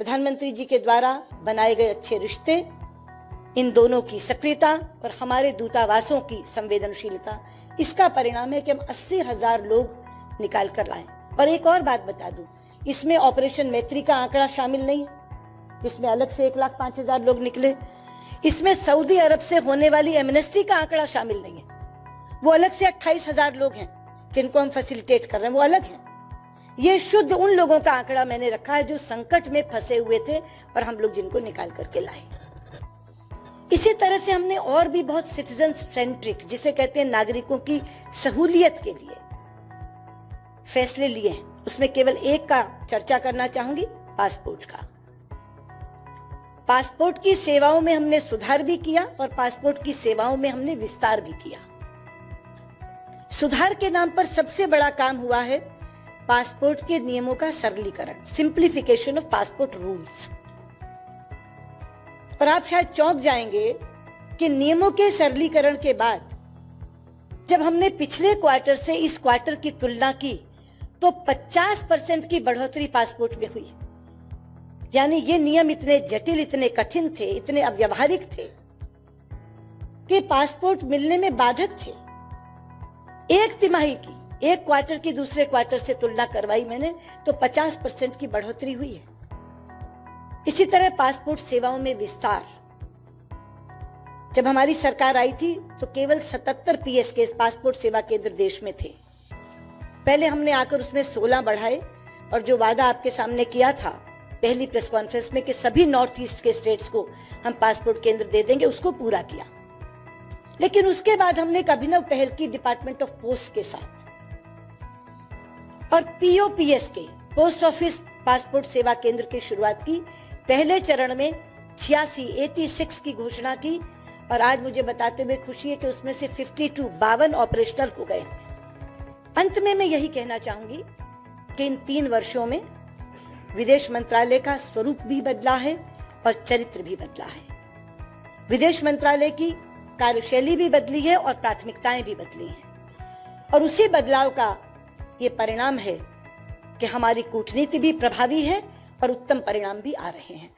प्रधानमंत्री जी के द्वारा बनाए गए अच्छे रिश्ते, इन दोनों की सक्रियता और हमारे दूतावासों की संवेदनशीलता, इसका परिणाम है कि हम 80,000 लोग निकाल कर लाए। और एक और बात बता दूं, इसमें ऑपरेशन मैत्री का आंकड़ा शामिल नहीं है, जिसमें अलग से 1,05,000 लोग निकले। इसमें सऊदी अरब से होने वाली एमनेस्टी का आंकड़ा शामिल नहीं है, वो अलग से 28,000 लोग हैं जिनको हम फैसिलिटेट कर रहे हैं, वो अलग है। ये शुद्ध उन लोगों का आंकड़ा मैंने रखा है जो संकट में फंसे हुए थे और हम लोग जिनको निकाल करके लाए। इसी तरह से हमने और भी बहुत सिटीजन सेंट्रिक, जिसे कहते हैं नागरिकों की सहूलियत के लिए, फैसले लिए हैं। उसमें केवल एक का चर्चा करना चाहूंगी, पासपोर्ट का। पासपोर्ट की सेवाओं में हमने सुधार भी किया और पासपोर्ट की सेवाओं में हमने विस्तार भी किया। सुधार के नाम पर सबसे बड़ा काम हुआ है पासपोर्ट के नियमों का सरलीकरण, सिंप्लीफिकेशन ऑफ पासपोर्ट रूल्स। और आप शायद चौंक जाएंगे कि नियमों के सरलीकरण के बाद जब हमने पिछले क्वार्टर से इस क्वार्टर की तुलना की तो 50% की बढ़ोतरी पासपोर्ट में हुई। यानी ये नियम इतने जटिल, इतने कठिन थे, इतने अव्यावहारिक थे कि पासपोर्ट मिलने में बाधक थे। एक तिमाही की, एक क्वार्टर की दूसरे क्वार्टर से तुलना करवाई मैंने तो 50% की बढ़ोतरी हुई है। इसी तरह पासपोर्ट सेवाओं में विस्तार। जब हमारी सरकार आई थी तो केवल 77 पीएसके पासपोर्ट सेवा केंद्र देश में थे। पहले हमने आकर उसमें 16 बढ़ाए और जो वादा आपके सामने किया था पहली प्रेस कॉन्फ्रेंस में कि सभी नॉर्थ ईस्ट के स्टेट्स को हम पासपोर्ट केंद्र दे देंगे, उसको पूरा किया। लेकिन उसके बाद हमने एक अभिनव पहल की डिपार्टमेंट ऑफ पोस्ट के साथ और पीओपीएस के पोस्ट ऑफिस पासपोर्ट सेवा केंद्र की शुरुआत की। पहले चरण में 86 की घोषणा की और आज मुझे बताते हुए खुशी है कि उसमें से 52 ऑपरेशनल हो गए। अंत में मैं यही कहना चाहूंगी कि इन 3 वर्षों में विदेश मंत्रालय का स्वरूप भी बदला है और चरित्र भी बदला है। विदेश मंत्रालय की कार्यशैली भी बदली है और प्राथमिकताएं भी बदली हैं। और उसी बदलाव का ये परिणाम है कि हमारी कूटनीति भी प्रभावी है और उत्तम परिणाम भी आ रहे हैं।